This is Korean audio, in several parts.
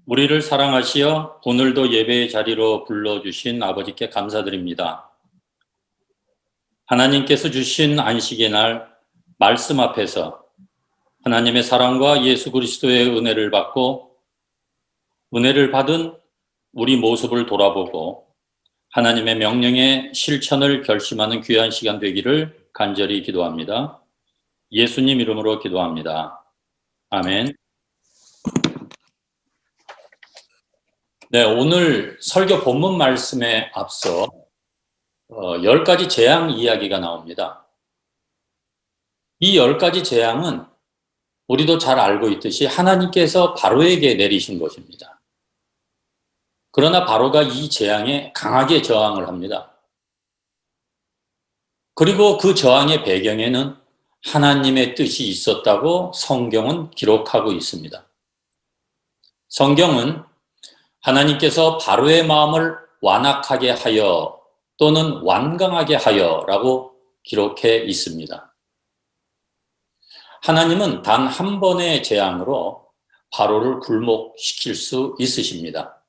우리를 사랑하시어 오늘도 예배의 자리로 불러주신 아버지께 감사드립니다. 하나님께서 주신 안식의 날 말씀 앞에서 하나님의 사랑과 예수 그리스도의 은혜를 받고 은혜를 받은 우리 모습을 돌아보고 하나님의 명령의 실천을 결심하는 귀한 시간 되기를 간절히 기도합니다. 예수님 이름으로 기도합니다. 아멘. 네, 오늘 설교 본문 말씀에 앞서 10가지 재앙 이야기가 나옵니다. 이 10가지 재앙은 우리도 잘 알고 있듯이 하나님께서 바로에게 내리신 것입니다. 그러나 바로가 이 재앙에 강하게 저항을 합니다. 그리고 그 저항의 배경에는 하나님의 뜻이 있었다고 성경은 기록하고 있습니다. 성경은 하나님께서 바로의 마음을 완악하게 하여 또는 완강하게 하여라고 기록해 있습니다. 하나님은 단 한 번의 재앙으로 바로를 굴복시킬 수 있으십니다.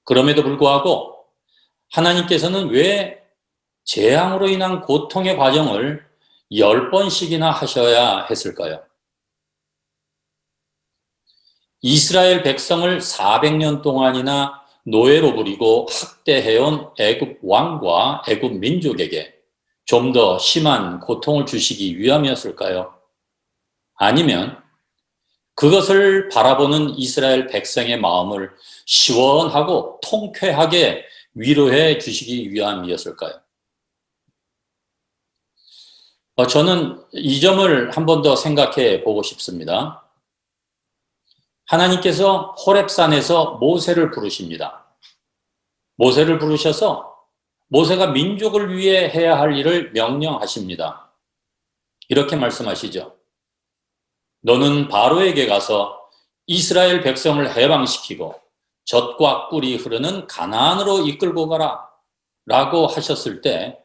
그럼에도 불구하고 하나님께서는 왜 재앙으로 인한 고통의 과정을 10번씩이나 하셔야 했을까요? 이스라엘 백성을 400년 동안이나 노예로 부리고 학대해온 애굽 왕과 애굽 민족에게 좀 더 심한 고통을 주시기 위함이었을까요? 아니면 그것을 바라보는 이스라엘 백성의 마음을 시원하고 통쾌하게 위로해 주시기 위함이었을까요? 저는 이 점을 한 번 더 생각해 보고 싶습니다. 하나님께서 호렙산에서 모세를 부르십니다. 모세를 부르셔서 모세가 민족을 위해 해야 할 일을 명령하십니다. 이렇게 말씀하시죠. 너는 바로에게 가서 이스라엘 백성을 해방시키고 젖과 꿀이 흐르는 가나안으로 이끌고 가라 라고 하셨을 때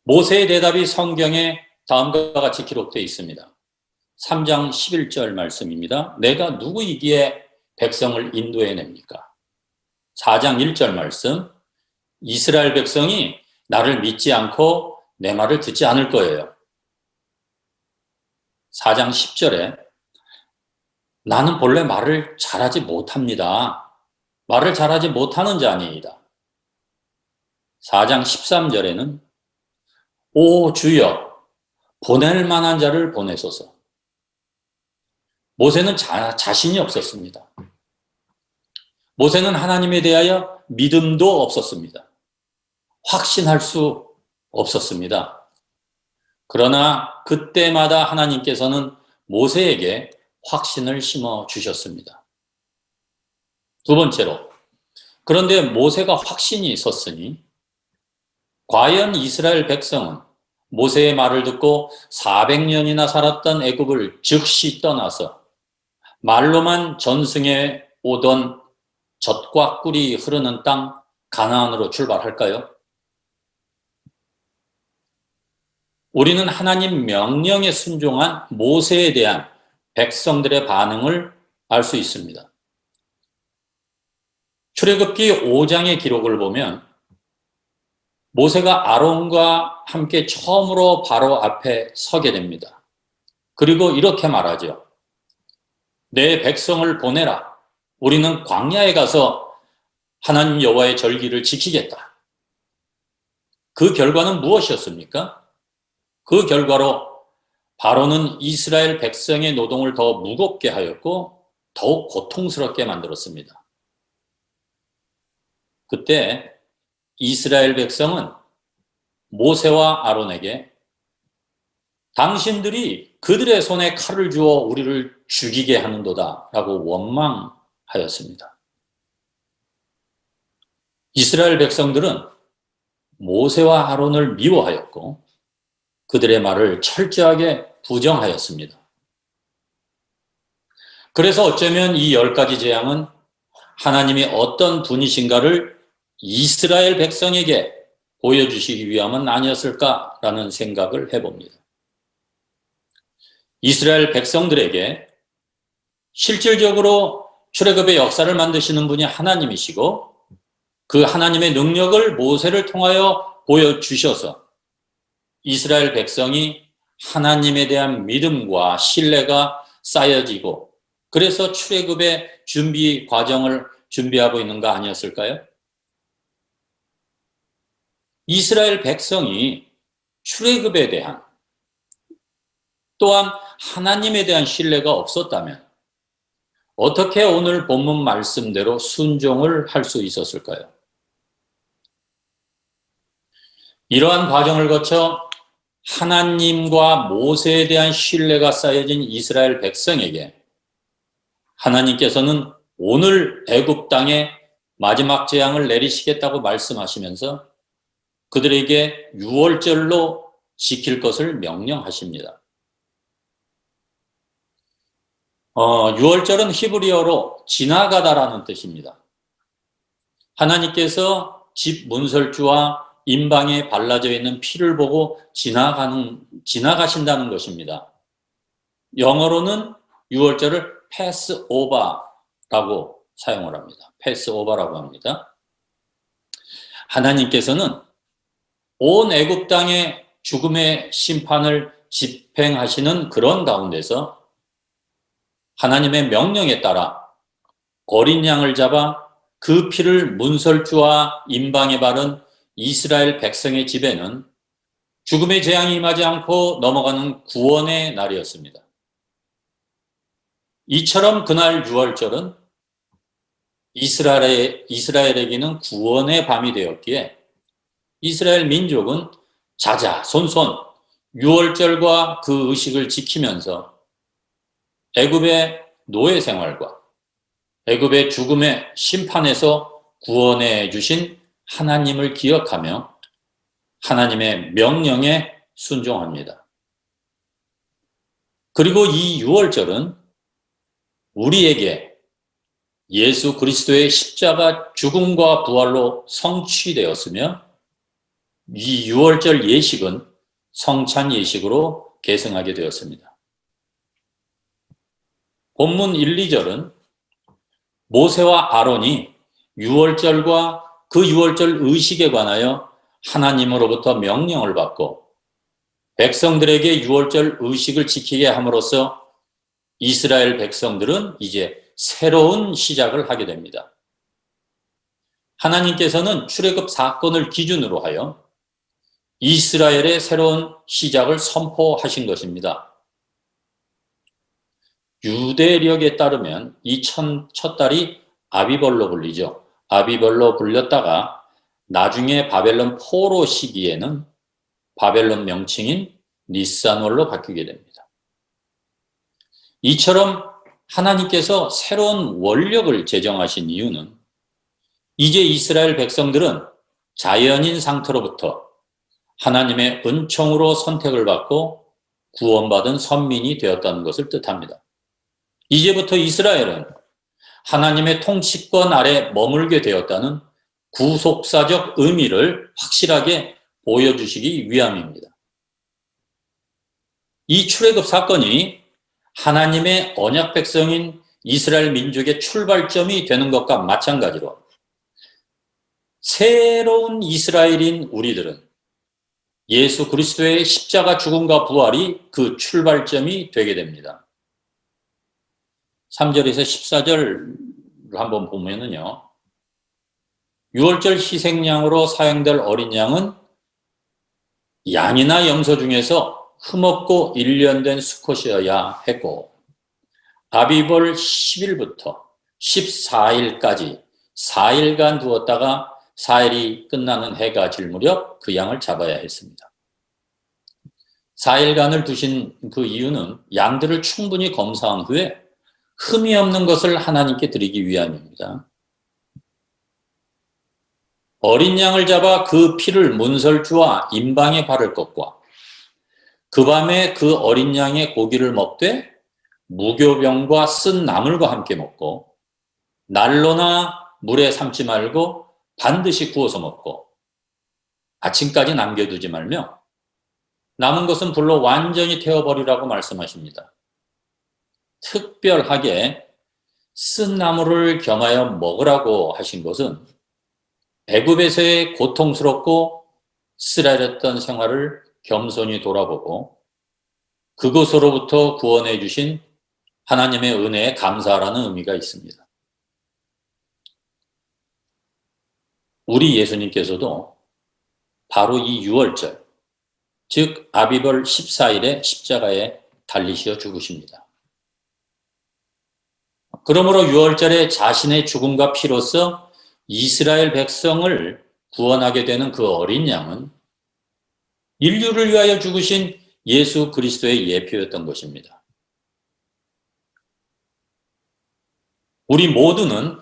모세의 대답이 성경에 다음과 같이 기록되어 있습니다. 3장 11절 말씀입니다. 내가 누구이기에 백성을 인도해냅니까? 4장 1절 말씀. 이스라엘 백성이 나를 믿지 않고 내 말을 듣지 않을 거예요. 4장 10절에 나는 본래 말을 잘하지 못합니다. 말을 잘하지 못하는 자니이다. 4장 13절에는 오 주여 보낼 만한 자를 보내소서. 모세는 자신이 없었습니다. 모세는 하나님에 대하여 믿음도 없었습니다. 확신할 수 없었습니다. 그러나 그때마다 하나님께서는 모세에게 확신을 심어 주셨습니다. 두 번째로, 그런데 모세가 확신이 있었으니 과연 이스라엘 백성은 모세의 말을 듣고 400년이나 살았던 애굽을 즉시 떠나서 말로만 전승해 오던 젖과 꿀이 흐르는 땅 가나안으로 출발할까요? 우리는 하나님 명령에 순종한 모세에 대한 백성들의 반응을 알 수 있습니다. 출애굽기 5장의 기록을 보면 모세가 아론과 함께 처음으로 바로 앞에 서게 됩니다. 그리고 이렇게 말하죠. 내 백성을 보내라. 우리는 광야에 가서 하나님 여호와의 절기를 지키겠다. 그 결과는 무엇이었습니까? 그 결과로 바로는 이스라엘 백성의 노동을 더 무겁게 하였고 더욱 고통스럽게 만들었습니다. 그때 이스라엘 백성은 모세와 아론에게 당신들이 그들의 손에 칼을 주어 우리를 죽이게 하는도다 라고 원망하였습니다. 이스라엘 백성들은 모세와 아론을 미워하였고 그들의 말을 철저하게 부정하였습니다. 그래서 어쩌면 이 10가지 재앙은 하나님이 어떤 분이신가를 이스라엘 백성에게 보여주시기 위함은 아니었을까라는 생각을 해봅니다. 이스라엘 백성들에게 실질적으로 출애굽의 역사를 만드시는 분이 하나님이시고 그 하나님의 능력을 모세를 통하여 보여주셔서 이스라엘 백성이 하나님에 대한 믿음과 신뢰가 쌓여지고 그래서 출애굽의 준비 과정을 준비하고 있는 거 아니었을까요? 이스라엘 백성이 출애굽에 대한 또한 하나님에 대한 신뢰가 없었다면 어떻게 오늘 본문 말씀대로 순종을 할 수 있었을까요? 이러한 과정을 거쳐 하나님과 모세에 대한 신뢰가 쌓여진 이스라엘 백성에게 하나님께서는 오늘 애굽 땅에 마지막 재앙을 내리시겠다고 말씀하시면서 그들에게 유월절로 지킬 것을 명령하십니다. 유월절은 히브리어로 지나가다라는 뜻입니다. 하나님께서 집 문설주와 임방에 발라져 있는 피를 보고 지나가신다는 것입니다. 영어로는 유월절을 패스오버라고 사용을 합니다. 패스오버라고 합니다. 하나님께서는 온 애굽 땅에 죽음의 심판을 집행하시는 그런 가운데서 하나님의 명령에 따라 어린 양을 잡아 그 피를 문설주와 임방에 바른 이스라엘 백성의 집에는 죽음의 재앙이 임하지 않고 넘어가는 구원의 날이었습니다. 이처럼 그날 유월절은 이스라엘에게는 구원의 밤이 되었기에 이스라엘 민족은 자자손손 유월절과 그 의식을 지키면서 애굽의 노예 생활과 애굽의 죽음의 심판에서 구원해 주신 하나님을 기억하며 하나님의 명령에 순종합니다. 그리고 이 유월절은 우리에게 예수 그리스도의 십자가 죽음과 부활로 성취되었으며 이 유월절 예식은 성찬 예식으로 계승하게 되었습니다. 본문 1, 2절은 모세와 아론이 유월절과 그 유월절 의식에 관하여 하나님으로부터 명령을 받고 백성들에게 유월절 의식을 지키게 함으로써 이스라엘 백성들은 이제 새로운 시작을 하게 됩니다. 하나님께서는 출애굽 사건을 기준으로 하여 이스라엘의 새로운 시작을 선포하신 것입니다. 유대력에 따르면 이 첫 달이 아비벌로 불리죠. 아비벌로 불렸다가 나중에 바벨론 포로 시기에는 바벨론 명칭인 니산월로 바뀌게 됩니다. 이처럼 하나님께서 새로운 원력을 제정하신 이유는 이제 이스라엘 백성들은 자연인 상태로부터 하나님의 은총으로 선택을 받고 구원받은 선민이 되었다는 것을 뜻합니다. 이제부터 이스라엘은 하나님의 통치권 아래 머물게 되었다는 구속사적 의미를 확실하게 보여주시기 위함입니다. 이 출애굽 사건이 하나님의 언약 백성인 이스라엘 민족의 출발점이 되는 것과 마찬가지로 새로운 이스라엘인 우리들은 예수 그리스도의 십자가 죽음과 부활이 그 출발점이 되게 됩니다. 3절에서 14절을 한번 보면은요. 유월절 희생양으로 사용될 어린 양은 양이나 염소 중에서 흠없고 1년 된 수컷이어야 했고 아비벌 10일부터 14일까지 4일간 두었다가 4일이 끝나는 해가 질 무렵 그 양을 잡아야 했습니다. 4일간을 두신 그 이유는 양들을 충분히 검사한 후에 흠이 없는 것을 하나님께 드리기 위함입니다. 어린 양을 잡아 그 피를 문설주와 임방에 바를 것과 그 밤에 그 어린 양의 고기를 먹되 무교병과 쓴 나물과 함께 먹고 난로나 물에 삶지 말고 반드시 구워서 먹고 아침까지 남겨두지 말며 남은 것은 불로 완전히 태워버리라고 말씀하십니다. 특별하게 쓴 나물을 겸하여 먹으라고 하신 것은 애굽에서의 고통스럽고 쓰라렸던 생활을 겸손히 돌아보고 그곳으로부터 구원해 주신 하나님의 은혜에 감사하라는 의미가 있습니다. 우리 예수님께서도 바로 이 유월절, 즉 아비벌 14일에 십자가에 달리시어 죽으십니다. 그러므로 유월절에 자신의 죽음과 피로써 이스라엘 백성을 구원하게 되는 그 어린 양은 인류를 위하여 죽으신 예수 그리스도의 예표였던 것입니다. 우리 모두는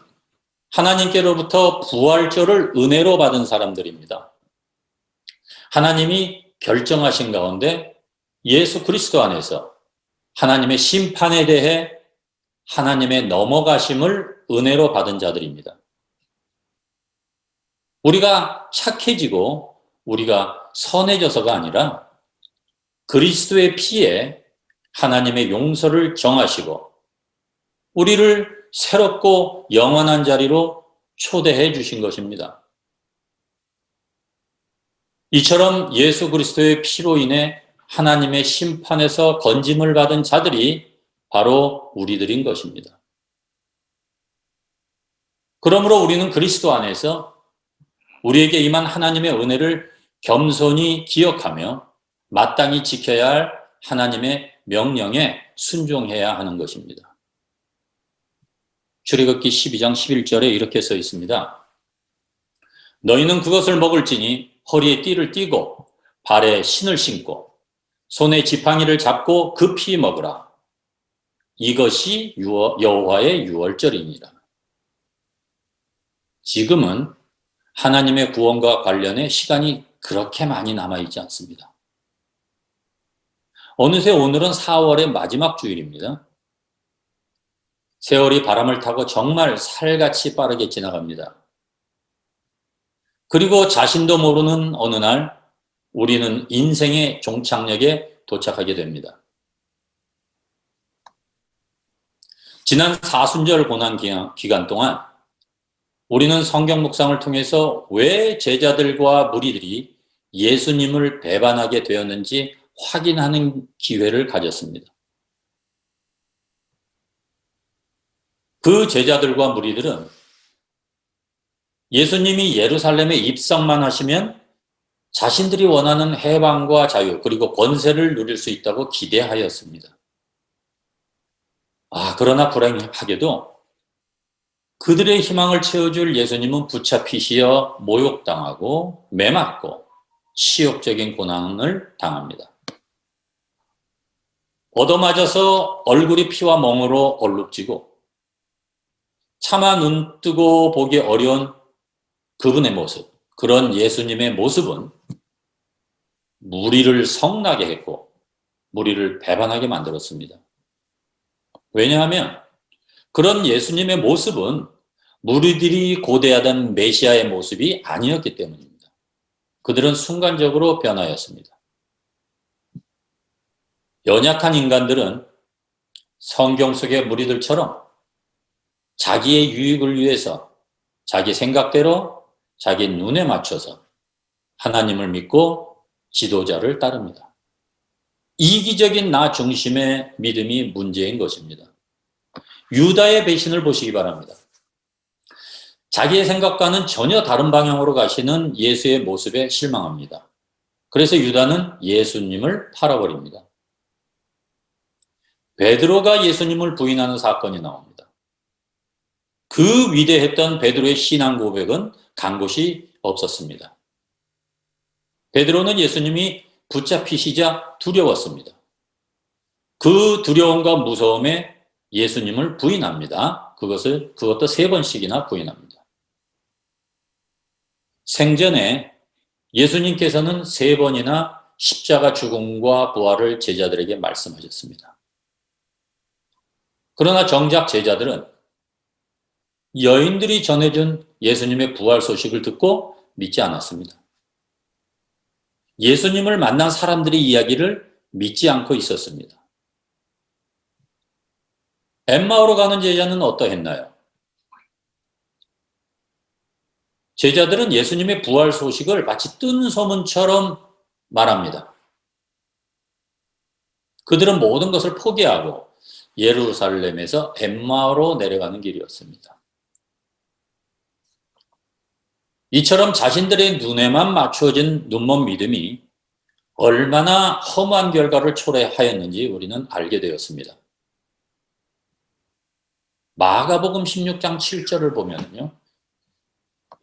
하나님께로부터 부활절을 은혜로 받은 사람들입니다. 하나님이 결정하신 가운데 예수 그리스도 안에서 하나님의 심판에 대해 하나님의 넘어가심을 은혜로 받은 자들입니다. 우리가 착해지고 우리가 선해져서가 아니라 그리스도의 피에 하나님의 용서를 정하시고 우리를 새롭고 영원한 자리로 초대해 주신 것입니다. 이처럼 예수 그리스도의 피로 인해 하나님의 심판에서 건짐을 받은 자들이 바로 우리들인 것입니다. 그러므로 우리는 그리스도 안에서 우리에게 임한 하나님의 은혜를 겸손히 기억하며 마땅히 지켜야 할 하나님의 명령에 순종해야 하는 것입니다. 출애굽기 12장 11절에 이렇게 써 있습니다. 너희는 그것을 먹을지니 허리에 띠를 띠고 발에 신을 신고 손에 지팡이를 잡고 급히 먹으라. 이것이 여호와의 유월절이니라. 지금은 하나님의 구원과 관련해 시간이 그렇게 많이 남아있지 않습니다. 어느새 오늘은 4월의 마지막 주일입니다. 세월이 바람을 타고 정말 살같이 빠르게 지나갑니다. 그리고 자신도 모르는 어느 날 우리는 인생의 종착역에 도착하게 됩니다. 지난 사순절 고난 기간 동안 우리는 성경 묵상을 통해서 왜 제자들과 무리들이 예수님을 배반하게 되었는지 확인하는 기회를 가졌습니다. 그 제자들과 무리들은 예수님이 예루살렘에 입성만 하시면 자신들이 원하는 해방과 자유 그리고 권세를 누릴 수 있다고 기대하였습니다. 그러나 불행하게도 그들의 희망을 채워줄 예수님은 붙잡히시어 모욕당하고 매맞고 치욕적인 고난을 당합니다. 얻어맞아서 얼굴이 피와 멍으로 얼룩지고 차마 눈 뜨고 보기 어려운 그분의 모습, 그런 예수님의 모습은 무리를 성나게 했고 무리를 배반하게 만들었습니다. 왜냐하면 그런 예수님의 모습은 무리들이 고대하던 메시아의 모습이 아니었기 때문입니다. 그들은 순간적으로 변하였습니다. 연약한 인간들은 성경 속의 무리들처럼 자기의 유익을 위해서 자기 생각대로 자기 눈에 맞춰서 하나님을 믿고 지도자를 따릅니다. 이기적인 나 중심의 믿음이 문제인 것입니다. 유다의 배신을 보시기 바랍니다. 자기의 생각과는 전혀 다른 방향으로 가시는 예수의 모습에 실망합니다. 그래서 유다는 예수님을 팔아버립니다. 베드로가 예수님을 부인하는 사건이 나옵니다. 그 위대했던 베드로의 신앙 고백은 간 곳이 없었습니다. 베드로는 예수님이 붙잡히시자 두려웠습니다. 그 두려움과 무서움에 예수님을 부인합니다. 그것도 3번씩이나 부인합니다. 생전에 예수님께서는 3번이나 십자가 죽음과 부활을 제자들에게 말씀하셨습니다. 그러나 정작 제자들은 여인들이 전해준 예수님의 부활 소식을 듣고 믿지 않았습니다. 예수님을 만난 사람들의 이야기를 믿지 않고 있었습니다. 엠마오로 가는 제자는 어떠했나요? 제자들은 예수님의 부활 소식을 마치 뜬 소문처럼 말합니다. 그들은 모든 것을 포기하고 예루살렘에서 엠마오로 내려가는 길이었습니다. 이처럼 자신들의 눈에만 맞추어진 눈먼 믿음이 얼마나 험한 결과를 초래하였는지 우리는 알게 되었습니다. 마가복음 16장 7절을 보면요.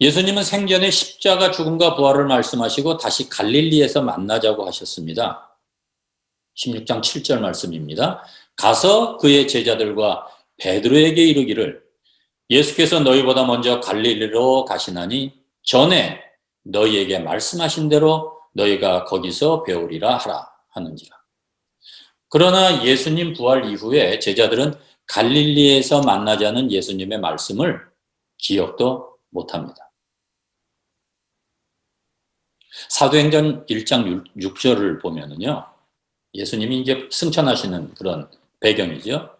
예수님은 생전에 십자가 죽음과 부활을 말씀하시고 다시 갈릴리에서 만나자고 하셨습니다. 16장 7절 말씀입니다. 가서 그의 제자들과 베드로에게 이르기를 예수께서 너희보다 먼저 갈릴리로 가시나니 전에 너희에게 말씀하신 대로 너희가 거기서 배우리라 하라 하는지라. 그러나 예수님 부활 이후에 제자들은 갈릴리에서 만나자는 예수님의 말씀을 기억도 못합니다. 사도행전 1장 6절을 보면은요. 예수님이 이제 승천하시는 그런 배경이죠.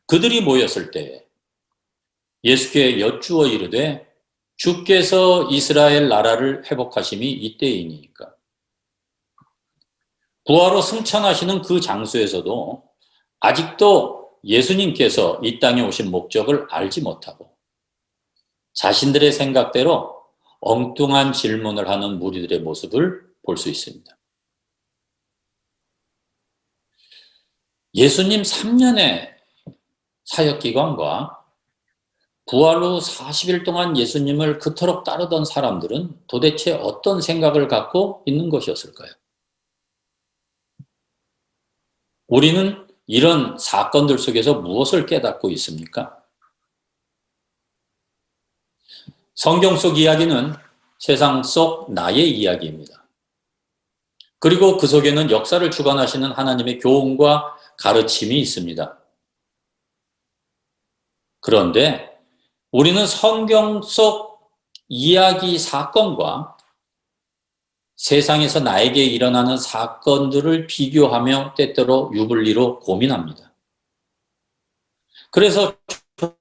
그들이 모였을 때 예수께 여쭈어 이르되 주께서 이스라엘 나라를 회복하심이 이때이니까. 부활로 승천하시는 그 장소에서도 아직도 예수님께서 이 땅에 오신 목적을 알지 못하고 자신들의 생각대로 엉뚱한 질문을 하는 무리들의 모습을 볼 수 있습니다. 예수님 3년의 사역기간과 부활 후 40일 동안 예수님을 그토록 따르던 사람들은 도대체 어떤 생각을 갖고 있는 것이었을까요? 우리는 이런 사건들 속에서 무엇을 깨닫고 있습니까? 성경 속 이야기는 세상 속 나의 이야기입니다. 그리고 그 속에는 역사를 주관하시는 하나님의 교훈과 가르침이 있습니다. 그런데 우리는 성경 속 이야기 사건과 세상에서 나에게 일어나는 사건들을 비교하며 때때로 유불리로 고민합니다. 그래서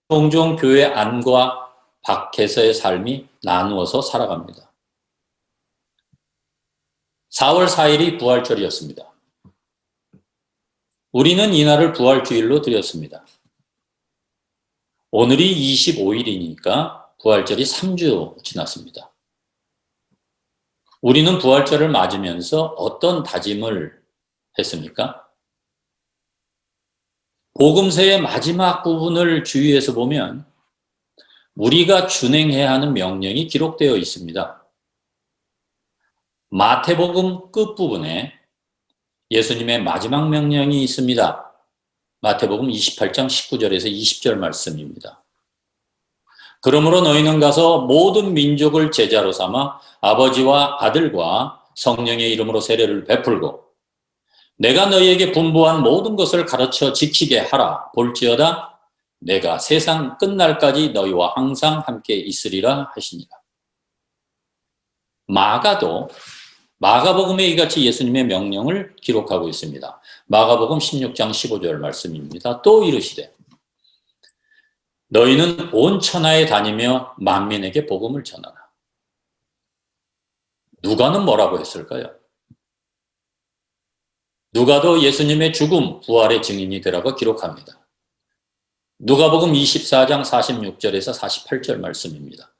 종종 교회 안과 밖에서의 삶이 나누어서 살아갑니다. 4월 4일이 부활절이었습니다. 우리는 이날을 부활주일로 드렸습니다. 오늘이 25일이니까 부활절이 3주 지났습니다. 우리는 부활절을 맞으면서 어떤 다짐을 했습니까? 복음서의 마지막 부분을 주의해서 보면 우리가 준행해야 하는 명령이 기록되어 있습니다. 마태복음 끝부분에 예수님의 마지막 명령이 있습니다. 마태복음 28장 19절에서 20절 말씀입니다. 그러므로 너희는 가서 모든 민족을 제자로 삼아 아버지와 아들과 성령의 이름으로 세례를 베풀고 내가 너희에게 분부한 모든 것을 가르쳐 지키게 하라. 볼지어다 내가 세상 끝날까지 너희와 항상 함께 있으리라 하시니라. 마가도 마가복음에 이같이 예수님의 명령을 기록하고 있습니다. 마가복음 16장 15절 말씀입니다. 또 이르시되 너희는 온 천하에 다니며 만민에게 복음을 전하라. 누가는 뭐라고 했을까요? 누가도 예수님의 죽음, 부활의 증인이 되라고 기록합니다. 누가복음 24장 46절에서 48절 말씀입니다.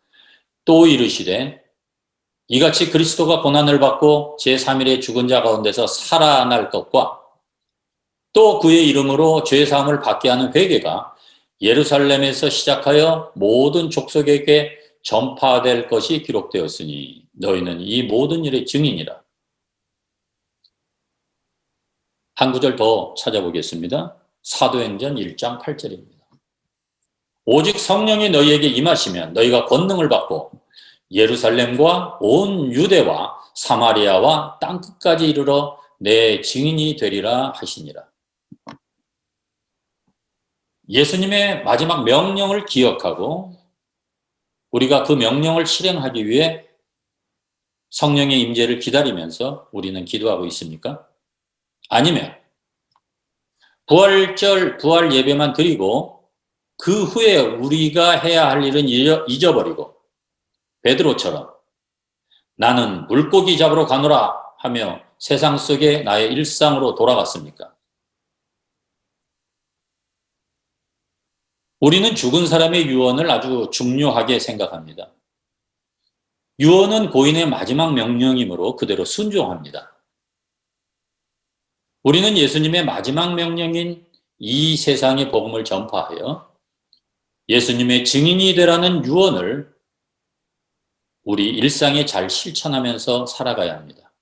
또 이르시되 이같이 그리스도가 고난을 받고 제3일에 죽은 자 가운데서 살아날 것과 또 그의 이름으로 죄사함을 받게 하는 회개가 예루살렘에서 시작하여 모든 족속에게 전파될 것이 기록되었으니 너희는 이 모든 일의 증인이라. 한 구절 더 찾아보겠습니다. 사도행전 1장 8절입니다. 오직 성령이 너희에게 임하시면 너희가 권능을 받고 예루살렘과 온 유대와 사마리아와 땅끝까지 이르러 내 증인이 되리라 하시니라. 예수님의 마지막 명령을 기억하고 우리가 그 명령을 실행하기 위해 성령의 임재를 기다리면서 우리는 기도하고 있습니까? 아니면 부활절 부활 예배만 드리고 그 후에 우리가 해야 할 일은 잊어버리고 베드로처럼 나는 물고기 잡으러 가노라 하며 세상 속의 나의 일상으로 돌아갔습니까? 우리는 죽은 사람의 유언을 아주 중요하게 생각합니다. 유언은 고인의 마지막 명령이므로 그대로 순종합니다. 우리는 예수님의 마지막 명령인 이 세상의 복음을 전파하여 예수님의 증인이 되라는 유언을 우리 일상에 잘 실천하면서 살아가야 합니다.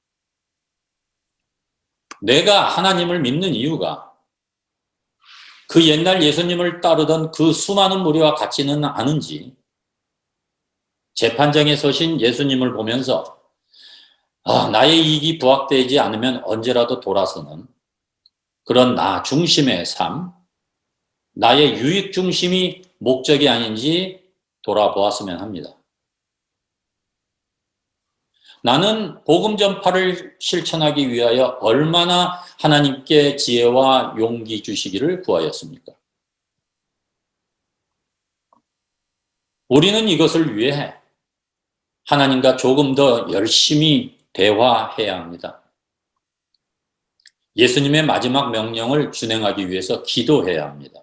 내가 하나님을 믿는 이유가 그 옛날 예수님을 따르던 그 수많은 무리와 같지는 않은지 재판장에 서신 예수님을 보면서 나의 이익이 부합되지 않으면 언제라도 돌아서는 그런 나 중심의 삶, 나의 유익 중심이 목적이 아닌지 돌아보았으면 합니다. 나는 복음 전파를 실천하기 위하여 얼마나 하나님께 지혜와 용기 주시기를 구하였습니까? 우리는 이것을 위해 하나님과 조금 더 열심히 대화해야 합니다. 예수님의 마지막 명령을 준행하기 위해서 기도해야 합니다.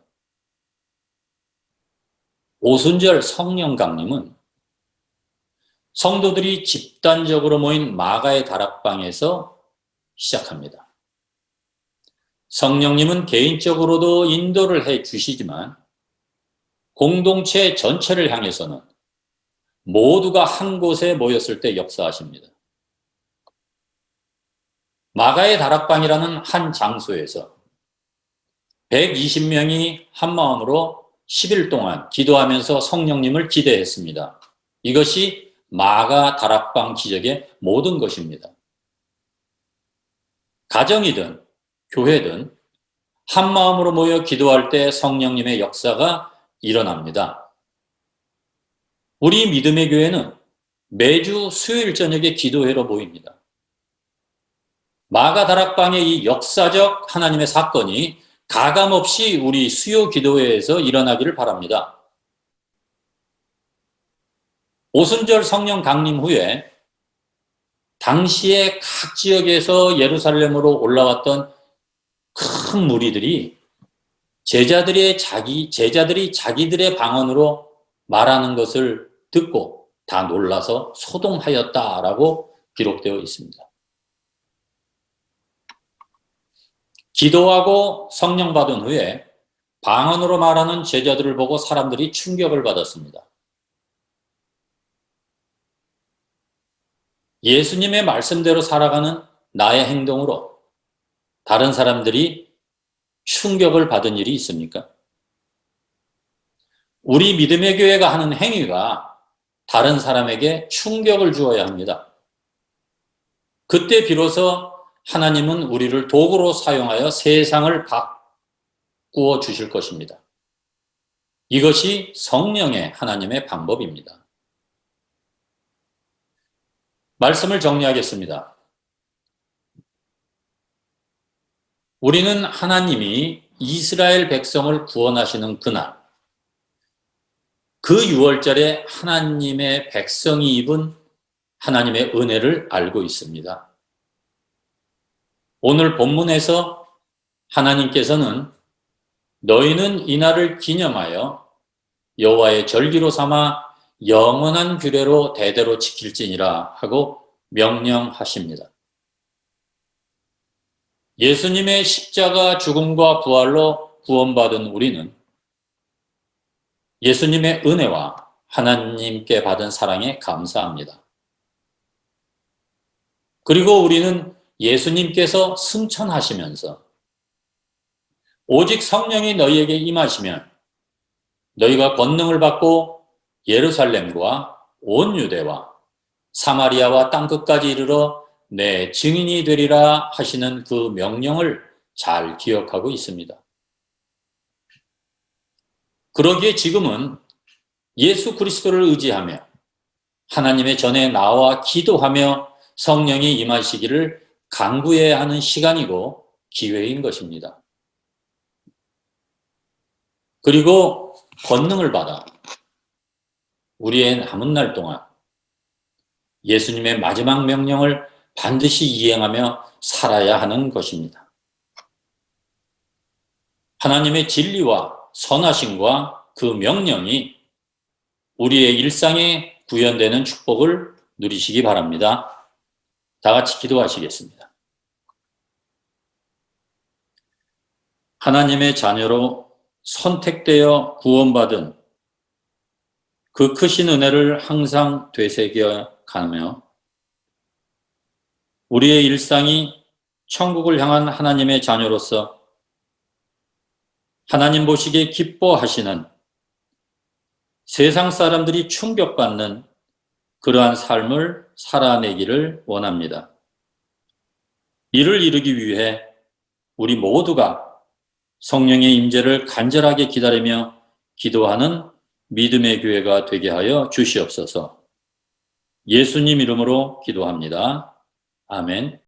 오순절 성령 강림은 성도들이 집단적으로 모인 마가의 다락방에서 시작합니다. 성령님은 개인적으로도 인도를 해 주시지만 공동체 전체를 향해서는 모두가 한 곳에 모였을 때 역사하십니다. 마가의 다락방이라는 한 장소에서 120명이 한 마음으로 10일 동안 기도하면서 성령님을 기대했습니다. 이것이 마가 다락방 기적의 모든 것입니다. 가정이든 교회든 한 마음으로 모여 기도할 때 성령님의 역사가 일어납니다. 우리 믿음의 교회는 매주 수요일 저녁에 기도회로 모입니다. 마가 다락방의 이 역사적 하나님의 사건이 가감없이 우리 수요 기도회에서 일어나기를 바랍니다. 오순절 성령 강림 후에 당시에 각 지역에서 예루살렘으로 올라왔던 큰 무리들이 제자들이 자기들의 방언으로 말하는 것을 듣고 다 놀라서 소동하였다라고 기록되어 있습니다. 기도하고 성령 받은 후에 방언으로 말하는 제자들을 보고 사람들이 충격을 받았습니다. 예수님의 말씀대로 살아가는 나의 행동으로 다른 사람들이 충격을 받은 일이 있습니까? 우리 믿음의 교회가 하는 행위가 다른 사람에게 충격을 주어야 합니다. 그때 비로소 하나님은 우리를 도구로 사용하여 세상을 바꾸어 주실 것입니다. 이것이 성령의 하나님의 방법입니다. 말씀을 정리하겠습니다. 우리는 하나님이 이스라엘 백성을 구원하시는 그날, 그 6월절에 하나님의 백성이 입은 하나님의 은혜를 알고 있습니다. 오늘 본문에서 하나님께서는 너희는 이날을 기념하여 여호와의 절기로 삼아 영원한 규례로 대대로 지킬지니라 하고 명령하십니다. 예수님의 십자가 죽음과 부활로 구원받은 우리는 예수님의 은혜와 하나님께 받은 사랑에 감사합니다. 그리고 우리는 예수님께서 승천하시면서 오직 성령이 너희에게 임하시면 너희가 권능을 받고 예루살렘과 온 유대와 사마리아와 땅끝까지 이르러 내 증인이 되리라 하시는 그 명령을 잘 기억하고 있습니다. 그러기에 지금은 예수 그리스도를 의지하며 하나님의 전에 나와 기도하며 성령이 임하시기를 간구해야 하는 시간이고 기회인 것입니다. 그리고 권능을 받아 우리의 남은 날 동안 예수님의 마지막 명령을 반드시 이행하며 살아야 하는 것입니다. 하나님의 진리와 선하심과 그 명령이 우리의 일상에 구현되는 축복을 누리시기 바랍니다. 다 같이 기도하시겠습니다. 하나님의 자녀로 선택되어 구원받은 그 크신 은혜를 항상 되새겨 가며 우리의 일상이 천국을 향한 하나님의 자녀로서 하나님 보시기에 기뻐하시는 세상 사람들이 충격받는 그러한 삶을 살아내기를 원합니다. 이를 이루기 위해 우리 모두가 성령의 임재를 간절하게 기다리며 기도하는 믿음의 교회가 되게 하여 주시옵소서. 예수님 이름으로 기도합니다. 아멘.